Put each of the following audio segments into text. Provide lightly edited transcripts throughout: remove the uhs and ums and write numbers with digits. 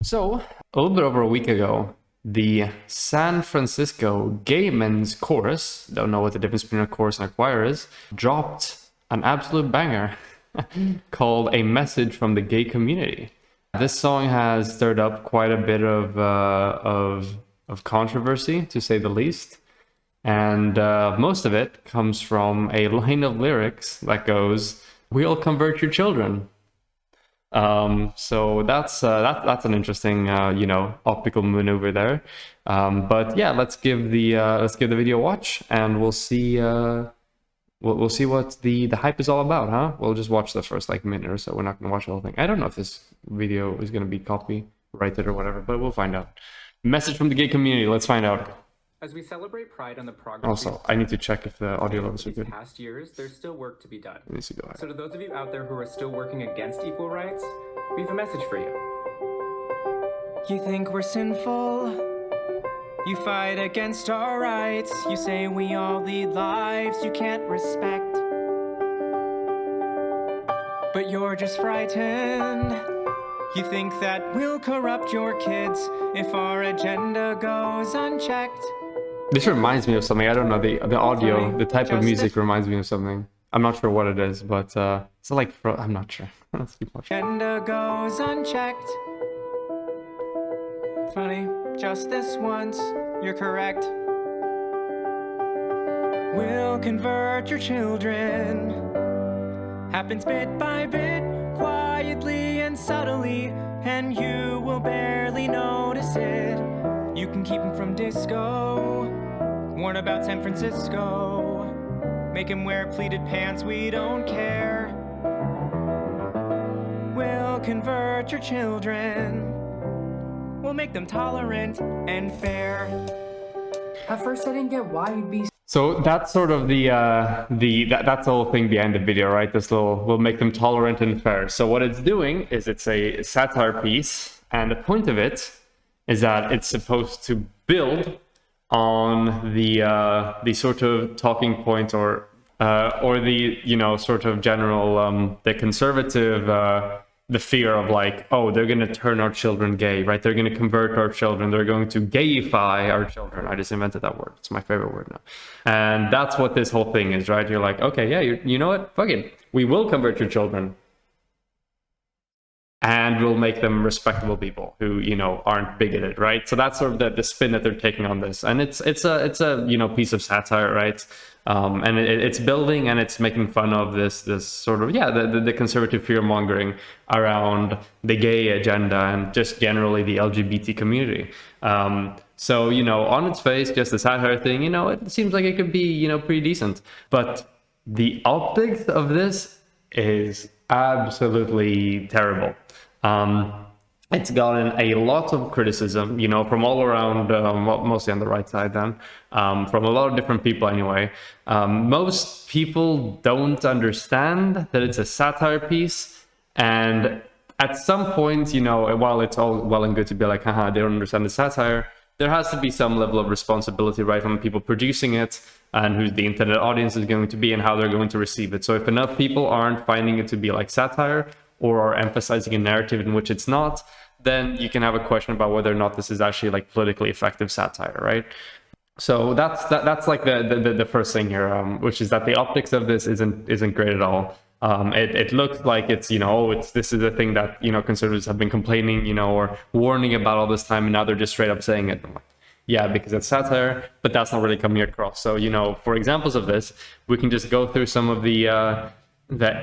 So, a little bit over a week ago, the San Francisco Gay Men's Chorus, don't know what the difference between a chorus and a choir is, dropped an absolute banger called A Message from the Gay Community. This song has stirred up quite a bit of controversy, to say the least. And most of it comes from a line of lyrics that goes, "We'll convert your children." So that's an interesting optical maneuver there. But yeah, let's give the video a watch, and we'll see we'll see what the hype is all about, huh? We'll just watch the first like minute or so. We're not gonna watch the whole thing. I don't know if this video is gonna be copyrighted or whatever, but we'll find out. Message from the gay community. Let's find out. As we celebrate Pride and the progress. Also, I need to check if the audio levels are good. Past years, there's still work to be done. Let me see, go ahead. So to those of you out there who are still working against equal rights, we have a message for you. You think we're sinful? You fight against our rights. You say we all lead lives you can't respect. But you're just frightened. You think that we'll corrupt your kids if our agenda goes unchecked. This reminds me of something. I don't know, the audio, the type of music reminds me of something. I'm not sure what it is, but it's like, I'm not sure. Let's keep watching. Agenda goes unchecked. Funny, just this once, you're correct. We'll convert your children. Happens bit by bit, quietly and subtly, and you will barely notice it. You can keep him from disco, warn about San Francisco, make him wear pleated pants, we don't care. We'll convert your children, we'll make them tolerant and fair. At first I didn't get why you'd be So that's sort of that's the whole thing behind the video, right? This little, we'll make them tolerant and fair. So what it's doing is it's a satire piece, and the point of it is that it's supposed to build on the sort of talking point or the sort of general the conservative the fear of like, oh, they're going to turn our children gay, right? They're going to convert our children. They're going to gayify our children. I just invented that word. It's my favorite word now. And that's what this whole thing is, right? You're like, okay, yeah, you know what? Fuck it. We will convert your children. And we'll make them respectable people who, aren't bigoted, right? So that's sort of the spin that they're taking on this. And it's a piece of satire, right? And it's building and it's making fun of this sort of, the conservative fear mongering around the gay agenda and just generally the LGBT community. So, on its face, just the satire thing, it seems like it could be, pretty decent. But the optics of this is absolutely terrible. It's gotten a lot of criticism, from all around, mostly on the right side then, from a lot of different people anyway. Most people don't understand that it's a satire piece, and at some point, while it's all well and good to be like, haha, they don't understand the satire, there has to be some level of responsibility, right, from the people producing it and who the internet audience is going to be and how they're going to receive it. So if enough people aren't finding it to be like satire or are emphasizing a narrative in which it's not, then you can have a question about whether or not this is actually like politically effective satire, right? So that's like the first thing here, which is that the optics of this isn't great at all. It looks like it's this is a thing that conservatives have been complaining or warning about all this time, and now they're just straight up saying it. Yeah, because it's satire, but that's not really coming across. So for examples of this, we can just go through some of the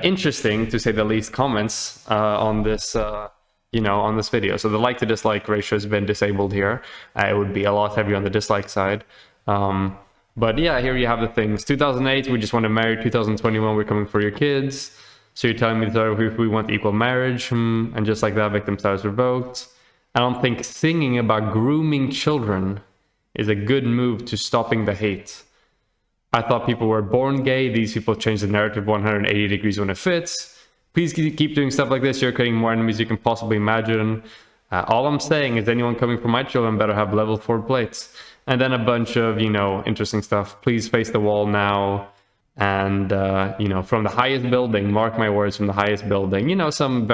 interesting, to say the least, comments on this on this video. So the like to dislike ratio has been disabled here. It would be a lot heavier on the dislike side. But yeah, here you have the things. 2008, we just want to marry. 2021, we're coming for your kids. So you're telling me that we want equal marriage, and just like that, victim status revoked. I don't think singing about grooming children is a good move to stopping the hate. I thought people were born gay. These people change the narrative 180 degrees when it fits. Please keep doing stuff like this. You're creating more enemies you can possibly imagine. All I'm saying is anyone coming for my children better have level 4 plates. And then a bunch of, interesting stuff. Please face the wall now. And, from the highest building, mark my words, from the highest building, some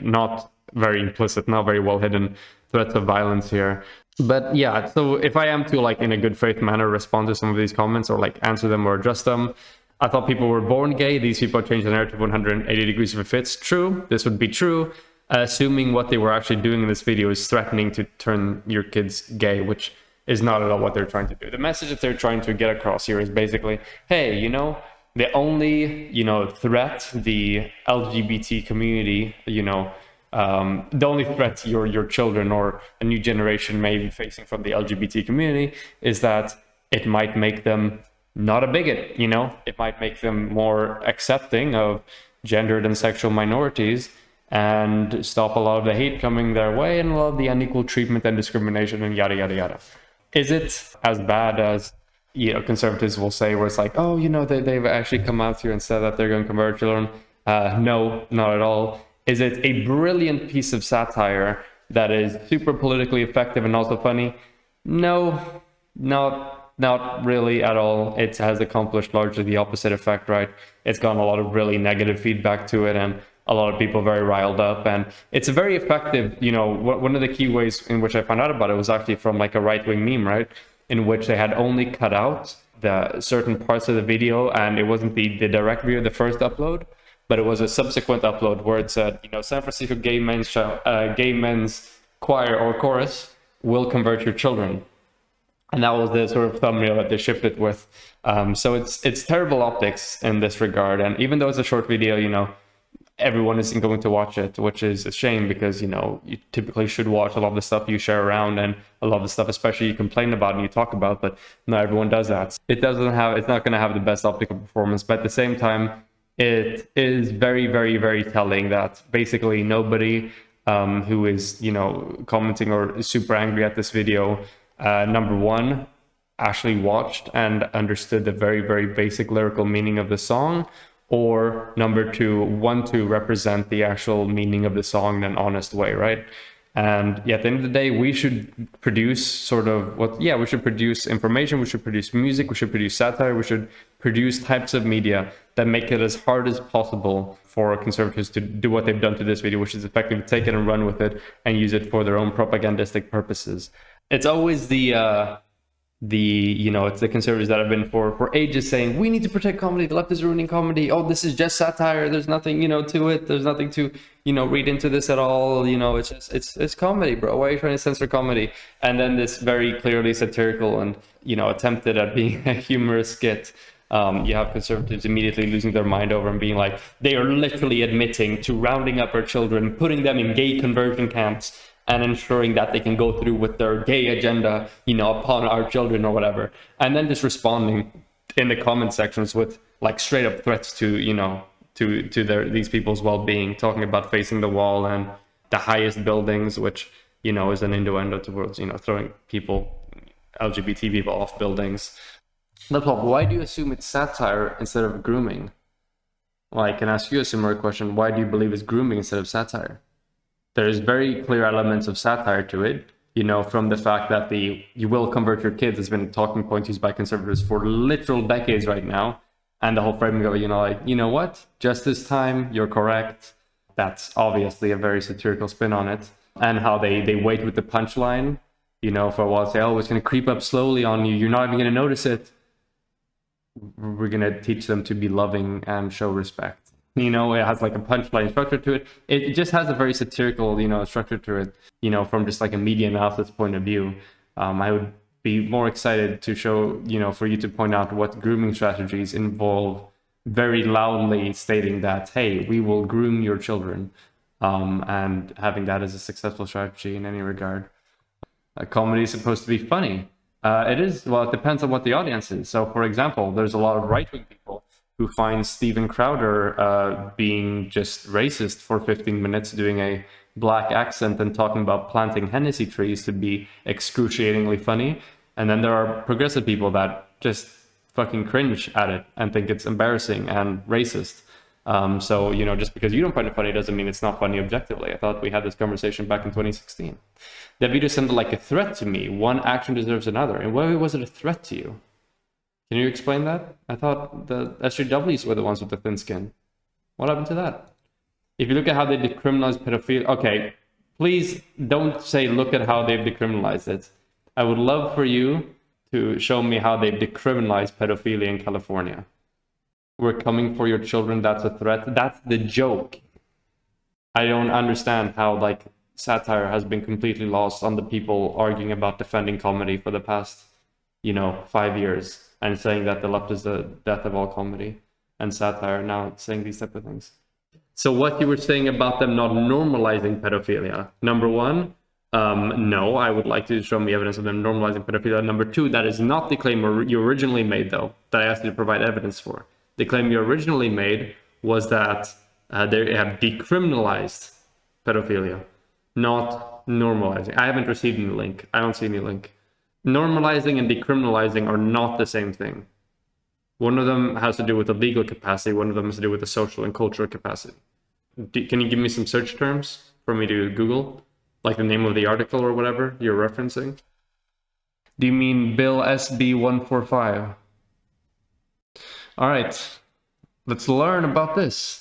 not very implicit, not very well hidden threats of violence here. But yeah, so if I am to, like, in a good faith manner, respond to some of these comments or like answer them or address them, I thought people were born gay. These people changed the narrative 180 degrees if it fits. True. This would be true, assuming what they were actually doing in this video is threatening to turn your kids gay, which is not at all what they're trying to do. The message that they're trying to get across here is basically, hey, the only, threat the LGBT community, the only threat your children or a new generation may be facing from the LGBT community is that it might make them not a bigot, it might make them more accepting of gendered and sexual minorities and stop a lot of the hate coming their way and a lot of the unequal treatment and discrimination and yada, yada, yada. Is it as bad as, conservatives will say, where it's like, oh, they've actually come out here and said that they're going to convert children? No, not at all. Is it a brilliant piece of satire that is super politically effective and also funny? No, not really at all. It has accomplished largely the opposite effect, right? It's gotten a lot of really negative feedback to it and a lot of people very riled up, and it's a very effective, one of the key ways in which I found out about it was actually from like a right-wing meme, right? In which they had only cut out the certain parts of the video, and it wasn't the direct video, the first upload, but it was a subsequent upload where it said, San Francisco gay men's choir or chorus will convert your children. And that was the sort of thumbnail that they shipped it with. So it's terrible optics in this regard. And even though it's a short video, everyone isn't going to watch it, which is a shame because, you typically should watch a lot of the stuff you share around and a lot of the stuff, especially you complain about and you talk about, but not everyone does that. It's not going to have the best optical performance, but at the same time, it is very, very, very telling that basically nobody who is, commenting or is super angry at this video, number one, actually watched and understood the very, very basic lyrical meaning of the song, or number two, want to represent the actual meaning of the song in an honest way, right? And yeah, at the end of the day, we should produce we should produce information, we should produce music, we should produce satire, we should produce types of media that make it as hard as possible for conservatives to do what they've done to this video, which is effectively take it and run with it and use it for their own propagandistic purposes. It's always it's the conservatives that have been for ages saying we need to protect comedy, the left is ruining comedy, oh, this is just satire, there's nothing to it, there's nothing to read into this at all, it's comedy, bro, why are you trying to censor comedy? And then this very clearly satirical and attempted at being a humorous skit, you have conservatives immediately losing their mind over and being like, they are literally admitting to rounding up our children, putting them in gay conversion camps, and ensuring that they can go through with their gay agenda, upon our children or whatever. And then just responding in the comment sections with like straight up threats to, these people's well-being, talking about facing the wall and the highest buildings, which, is an innuendo towards, throwing LGBT people off buildings. Why do you assume it's satire instead of grooming? Well, I can ask you a similar question. Why do you believe it's grooming instead of satire? There's very clear elements of satire to it, from the fact that you will convert your kids has been a talking point used by conservatives for literal decades right now. And the whole framing of it, what? Just this time, you're correct. That's obviously a very satirical spin on it. And how they wait with the punchline, for a while, say, oh, it's going to creep up slowly on you. You're not even going to notice it. We're going to teach them to be loving and show respect. It has like a punchline structure to it. It just has a very satirical, structure to it, from just like a media analysis point of view. I would be more excited to show, for you to point out what grooming strategies involve very loudly stating that, hey, we will groom your children, and having that as a successful strategy in any regard. Comedy is supposed to be funny. It is, well, it depends on what the audience is. So, for example, there's a lot of right-wing people who finds Steven Crowder being just racist for 15 minutes, doing a black accent and talking about planting Hennessy trees to be excruciatingly funny. And then there are progressive people that just fucking cringe at it and think it's embarrassing and racist. So, just because you don't find it funny doesn't mean it's not funny objectively. I thought we had this conversation back in 2016. That video sounded like a threat to me. One action deserves another. And why was it a threat to you? Can you explain that? I thought the SJWs were the ones with the thin skin. What happened to that? If you look at how they decriminalize pedophilia, okay, please don't say look at how they've decriminalized it. I would love for you to show me how they've decriminalized pedophilia in California. We're coming for your children, that's a threat. That's the joke. I don't understand how like satire has been completely lost on the people arguing about defending comedy for the past, 5 years and saying that the left is the death of all comedy and satire, now saying these type of things. So what you were saying about them not normalizing pedophilia, number one, no, I would like to show me evidence of them normalizing pedophilia. Number two, that is not the claim you originally made, though, that I asked you to provide evidence for. The claim you originally made was that they have decriminalized pedophilia, not normalizing. I haven't received any link. I don't see any link. Normalizing and decriminalizing are not the same thing. One of them has to do with the legal capacity. One of them has to do with the social and cultural capacity. Can you give me some search terms for me to Google? Like the name of the article or whatever you're referencing? Do you mean Bill SB 145? All right, let's learn about this.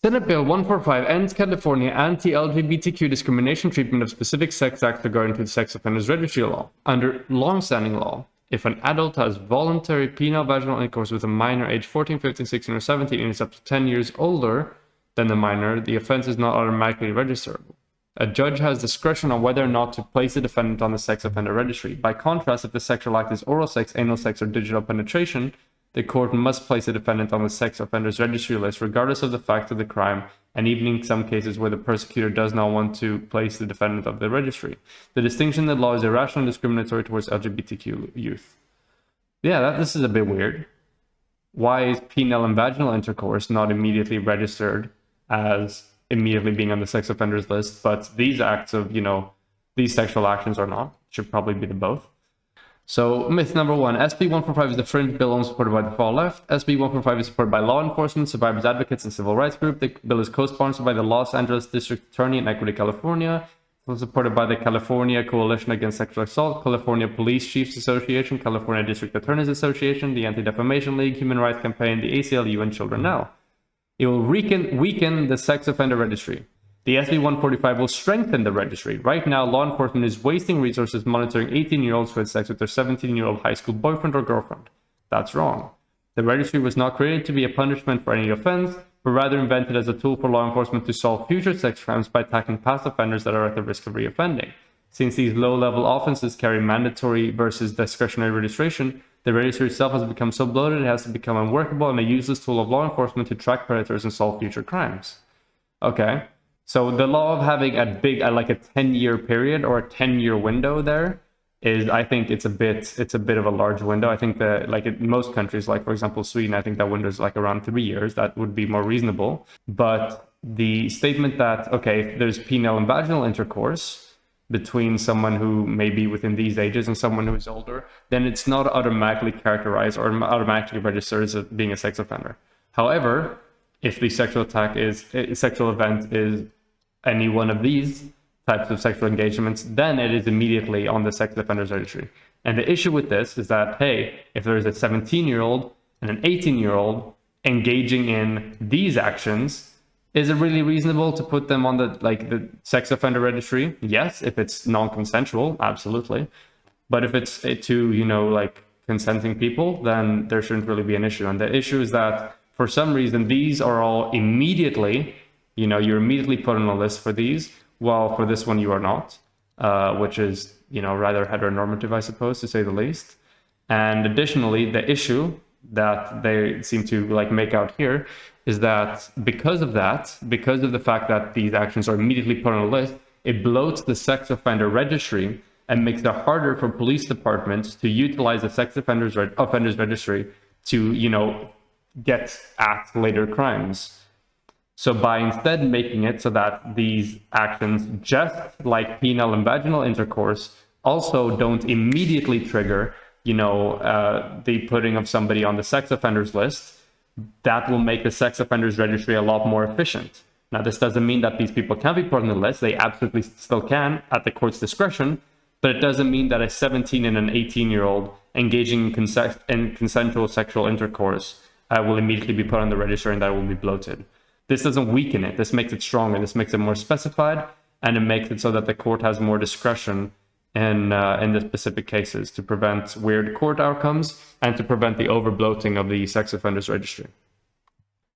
Senate Bill 145 ends California anti-LGBTQ discrimination treatment of specific sex acts regarding to the sex offenders registry law. Under long-standing law, if an adult has voluntary penile vaginal intercourse with a minor aged 14, 15, 16, or 17 and is up to 10 years older than the minor, the offense is not automatically registerable. A judge has discretion on whether or not to place the defendant on the sex offender registry. By contrast, if the sexual act is oral sex, anal sex, or digital penetration, the court must place the defendant on the sex offenders registry list regardless of the fact of the crime, and even in some cases where the persecutor does not want to place the defendant on the registry. The distinction in the law is irrational and discriminatory towards LGBTQ youth. Yeah, this is a bit weird. Why is penile and vaginal intercourse not immediately registered as immediately being on the sex offenders list, but these acts of, these sexual actions are not? Should probably be the both. So myth number one, SB 145 is the fringe bill only supported by the far left. SB 145 is supported by law enforcement, survivors advocates, and civil rights group. The bill is co-sponsored by the Los Angeles District Attorney in Equity, California. It was supported by the California Coalition Against Sexual Assault, California Police Chiefs Association, California District Attorneys Association, the Anti-Defamation League, Human Rights Campaign, the ACLU, and Children Now. It will weaken the sex offender registry. The SB 145 will strengthen the registry. Right now, law enforcement is wasting resources monitoring 18-year-olds who had sex with their 17-year-old high school boyfriend or girlfriend. That's wrong. The registry was not created to be a punishment for any offense, but rather invented as a tool for law enforcement to solve future sex crimes by attacking past offenders that are at the risk of reoffending. Since these low-level offenses carry mandatory versus discretionary registration, the registry itself has become so bloated it has to become unworkable and a useless tool of law enforcement to track predators and solve future crimes. Okay. So the law of having a 10-year period or a 10-year window there is, I think it's a bit of a large window. I think that in most countries, like for example Sweden, I think that window is around 3 years. That would be more reasonable. But the statement that, okay, if there's penile and vaginal intercourse between someone who may be within these ages and someone who is older, then it's not automatically characterized or automatically registered as being a sex offender. However, if the sexual event is any one of these types of sexual engagements, then it is immediately on the sex offenders registry. And the issue with this is that, hey, if there is a 17-year-old and an 18-year-old engaging in these actions, is it really reasonable to put them on the sex offender registry? Yes, if it's non-consensual, absolutely. But if it's to, consenting people, then there shouldn't really be an issue. And the issue is that for some reason, these are all immediately, you're immediately put on a list for these, while for this one you are not, which is, rather heteronormative, I suppose, to say the least. And additionally, the issue that they seem to make out here is that because of the fact that these actions are immediately put on a list, it bloats the sex offender registry and makes it harder for police departments to utilize the sex offenders registry to, get at later crimes. So by instead making it so that these actions, just like penile and vaginal intercourse, also don't immediately trigger, the putting of somebody on the sex offenders list, that will make the sex offenders registry a lot more efficient. Now, this doesn't mean that these people can't be put on the list. They absolutely still can at the court's discretion, but it doesn't mean that a 17 and an 18-year-old engaging in consensual sexual intercourse will immediately be put on the register and that will be bloated. This doesn't weaken it. This makes it stronger. This makes it more specified, and it makes it so that the court has more discretion in the specific cases to prevent weird court outcomes and to prevent the over-bloating of the sex offenders registry.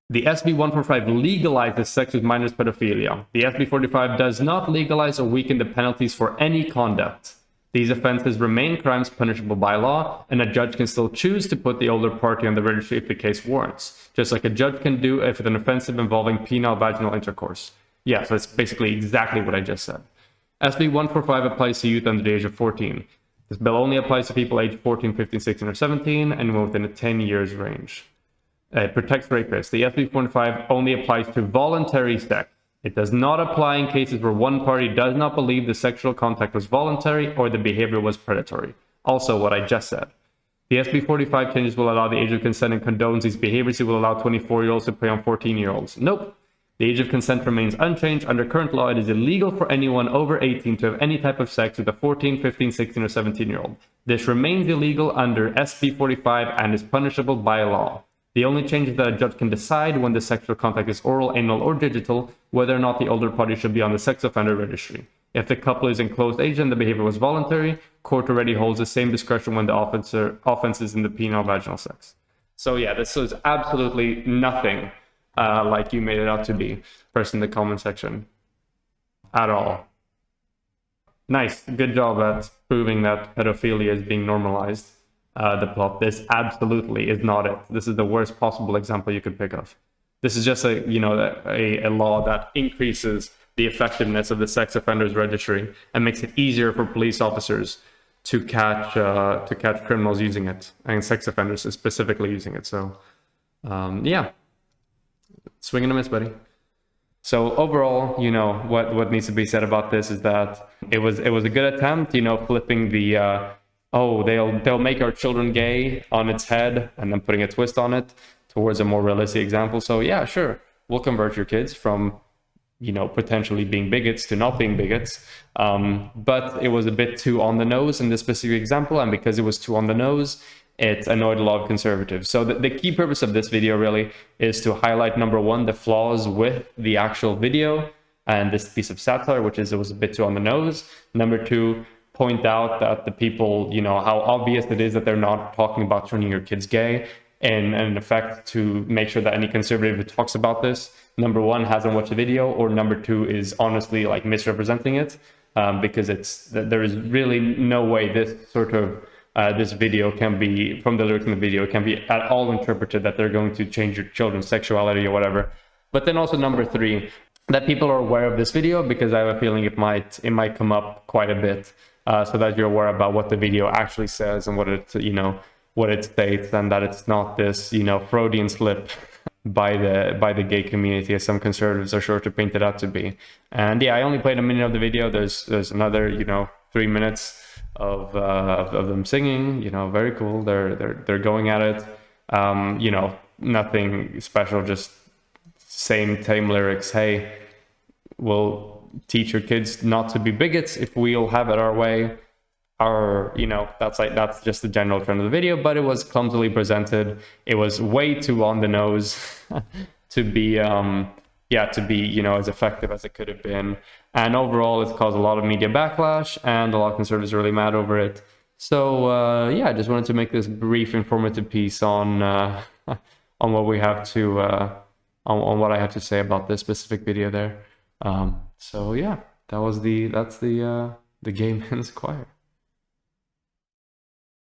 The SB 145 legalizes sex with minors pedophilia. The SB 45 does not legalize or weaken the penalties for any conduct. These offenses remain crimes punishable by law, and a judge can still choose to put the older party on the registry if the case warrants, just like a judge can do if it's an offense involving penile vaginal intercourse. Yeah, so that's basically exactly what I just said. SB 145 applies to youth under the age of 14. This bill only applies to people aged 14, 15, 16, or 17, and within a 10 years range. It protects rapists. The SB 145 only applies to voluntary sex. It does not apply in cases where one party does not believe the sexual contact was voluntary or the behavior was predatory. Also, what I just said. The SB 45 changes will allow the age of consent and condones these behaviors. It will allow 24-year-olds to prey on 14-year-olds. Nope. The age of consent remains unchanged. Under current law, it is illegal for anyone over 18 to have any type of sex with a 14, 15, 16, or 17-year-old. This remains illegal under SB 45 and is punishable by law. The only change is that a judge can decide when the sexual contact is oral, anal, or digital, whether or not the older party should be on the sex offender registry. If the couple is in closed age and the behavior was voluntary, court already holds the same discretion when the offense is in the penile vaginal sex. So yeah, this is absolutely nothing like you made it out to be, person in the comment section, at all. Nice, good job at proving that pedophilia is being normalized. The plot. This absolutely is not it. This is the worst possible example you could pick of. This is just a law that increases the effectiveness of the sex offenders registry and makes it easier for police officers to catch criminals using it, and sex offenders specifically using it. So yeah, swing and a miss, buddy. So overall, what needs to be said about this is that it was a good attempt, flipping the they'll make our children gay on its head and then putting a twist on it towards a more realistic example. So yeah, sure, we'll convert your kids from, potentially being bigots to not being bigots. But it was a bit too on the nose in this specific example. And because it was too on the nose, it annoyed a lot of conservatives. So the key purpose of this video really is to highlight, number one, the flaws with the actual video and this piece of satire, which is it was a bit too on the nose. Number two, point out that the people, how obvious it is that they're not talking about turning your kids gay, and in effect to make sure that any conservative who talks about this, number one, hasn't watched the video, or number two, is honestly like misrepresenting it, because there is really no way this video can be, from the lyrics in the video, can be at all interpreted that they're going to change your children's sexuality or whatever. But then also number three, that people are aware of this video, because I have a feeling it might come up quite a bit. So that you're aware about what the video actually says and what it states, and that it's not this, Freudian slip by the gay community, as some conservatives are sure to paint it out to be. And yeah, I only played a minute of the video. There's another, 3 minutes of them singing. Very cool. They're going at it. Nothing special, just same lyrics. Hey, we'll teach your kids not to be bigots if we'll have it our way. That's just the general trend of the video, but it was clumsily presented. It was way too on the nose to be as effective as it could have been. And overall, it's caused a lot of media backlash, and a lot of conservatives are really mad over it. So I just wanted to make this brief, informative piece on what we have to on what I have to say about this specific video there. So yeah, that's the Gay Men's Choir.